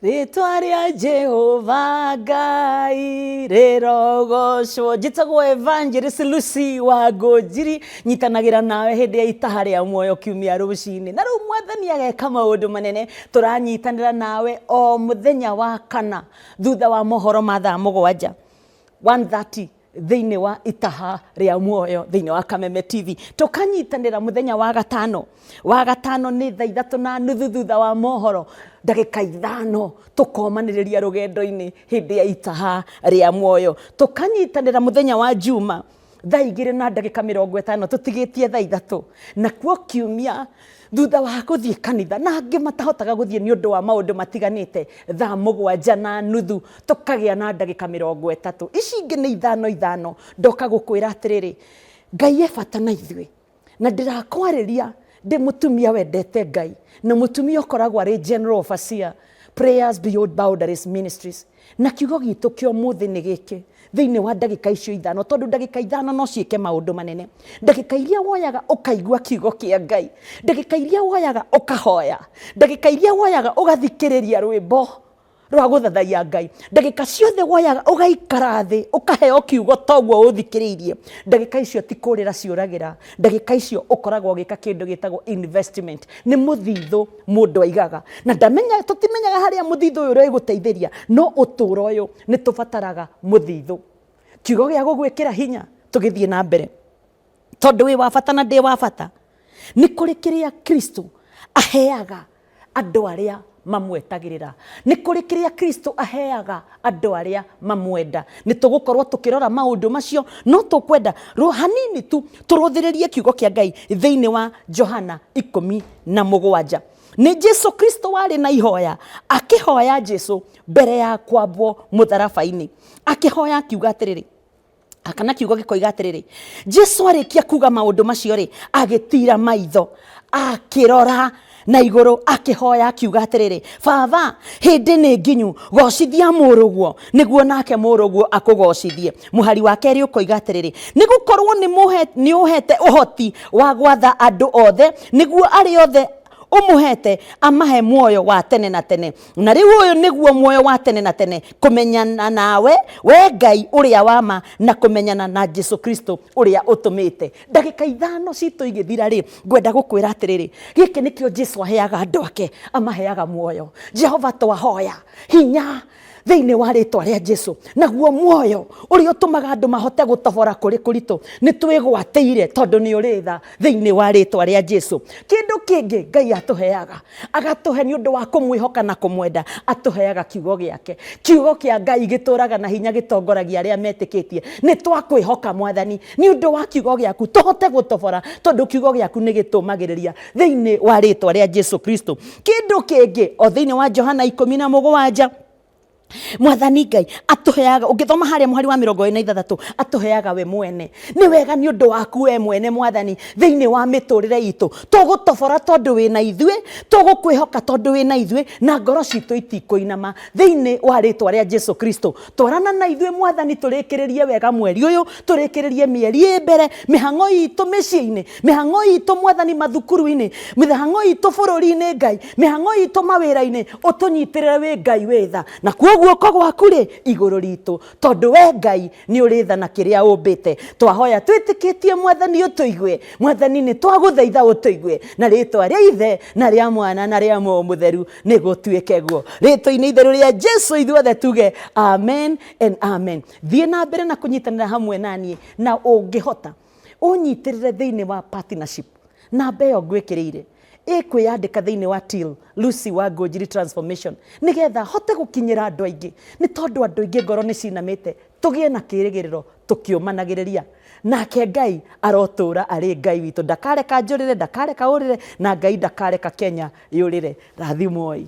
Ritwa ria Jehova Ngai rirogocwo. Njitagwo Evangelist Lucy Wangũnjiri, nyitanagira nawe hindi ya itaha ria muoyo kiumia rucini. Na riu Mwathani ageka maundu manene, turanyitanira nawe o muthenya wa kana thutha wa mohoro ma thaa 7 1:30 thiini wa itaha ria muoyo thiini wa Kameme TV. Tukanyitanira muthenya wa gatano ni thaa 3:30 thutha wa mohoro ndagika 5 tukomaniriria rugendo-ini hindi ya itaha ria muoyo. Tukanyitanira muthenya wa juma thaa 2:50 tutigitie thaa 3 na kuo kiumia thutha wa guthie kanitha na angi matahotaga guthie ni undu wa maundu matiganite thaa 7:30 tukagia na ndagika 30. Ici ingi ni 5 ndoka gukwira atiriri Ngai e bata na ithui na ndirakwariria ndi mutumia wendete Ngai na mutumia ukoragwo ari general overseer Prayers Beyond Boundaries Ministries. Na kiugo gitu kio muthi ni giki thiini wa ndagika icio 5 tondu ndagika 5 no ciike maundu manene. Ndagika iria woyaga ukaigua kiugo kia Ngai, ndagika iria woyaga ukahoya, ndagika iria woyaga ugathikiriria rwimbo rwa guthathaia Ngai, ndagika ciothe woyaga ugaikara thi ukaheo kiugo toguo uthikiririe. Ndagika icio ti kurira ciuragira, ndagika icio ukoragwo gika kindu gitagwo investment. Ni muthithu mundu aigaga na ndamenya tutimenyaga haria muthithu uyu uri guteithiria, no uturo uyu ni tubataraga muthithu. Kiugo gia gugwikira hinya tugithie na mbere tondu wi wa bata na ndi wa bata ni kuri kiria Kristo aheaga andu aria mamwetagirira, ni kuri kiria Kristo aheaga andu aria mamwenda. Ni tugukorwo tukirora maundu macio, no tukwenda hanini tu turuthiririe kiugo kia Ngai thiini wa Johana 17. Ni Jesu Kristo wari na ihoya, akihoya Jesu mbere ya kwambwo mutharabaini, akihoya kiuga atiriri akana kiugo gikoiga atiriri Jesu arikia kuga maundu macio ri agitira maitho akirora na iguru akihoya kiuga atiriri Baba hindi ni nginyu gocithia muruguo niguo nake muruguo akugocithie. Muhari wa keri ukoiga atiriri nigukorwo ni uhete uhoti wa gwatha andu othe niguo ari othe umuhete amahe muoyo wa tene na tene. Na riu uyu niguo muoyo wa tene na tene, kumenyana nawe we Ngai uria wama na kumenyana na Jesu Kristo uria utumite. Ndagika 5 citu igithira ri ngwenda gukwira atiriri giki nikio Jesu aheaga andu ake, amaheaga muoyo. Jehova twahoya hinya thiini wa ritwa ria Jesu, naguo muoyo uria utumaga andu mahote gutobora kuri kuritu ni twigwateire tondu ni uritha thiini wa ritwa ria Jesu. Kindu kingi Ngai atuheaga agatuhe ni undu wa kumwihoka na kumwenda, atuheaga kiugo giake. Kiugo kia Ngai gituraga na hinya gitongoragia aria metikitie. Ni twakwihoka Mwathani ni undu wa kiugo giaku tuhote gutobora tondu kiugo giaku ni gitumagiriria thiini wa ritwa ria Jesu Kristo. Kindu kingi o thiini wa Johana 17 Mwathani Ngai atuheaga, ungithoma haria muhari wa 26 atuheaga we mwene. Ni wega ni undu waku we mwene Mwathani thiini wa miturire itu tugutobora tondu wina ithue, tugukwihoka tondu wina ithue na ngoro citu itikuinama thiini wa ritwa ria Jesu Kristo. Twarana na ithue Mwathani turikiririe wega mweri uyu, turikiririe mieri mbere, mihango itu micii-ini, mihango itu Mwathani mathukuru-ini, mihango itu bururi-ini Ngai, mihango itu mawira-ini, utunyitirire we Ngai witha na kuoguo guoko gwaku ri iguru ritu tondu we Ngai ni uritha na kiria umbite. Twahoya twitikitie Mwathani utuigue, Mwathani ni twaguthaitha utuigue na ritwa ria Ithe na ria Mwana na ria Muoyo Mutheru ni gutuike guo ritwa-ini itheru ria Jesu ithuothe tuge amen and amen. Thie na mbere na kunyitanira hamwe nani na ungihota unyitirire thiini wa partnership namba iyo ngwikiriire kwiyandika thiini wa till Lucy Wangũnjiri Transformation nigetha hote gukinyira andu aingi, ni tondu andu aingi ngoro ni cinamite, tugie na kirigiriro tukiumanagiriria nake Ngai arotura ari Ngai witu. Ndakareka njurire, ndakareka urire na Ngai ndakareka Kenya yurire. Rathimoi.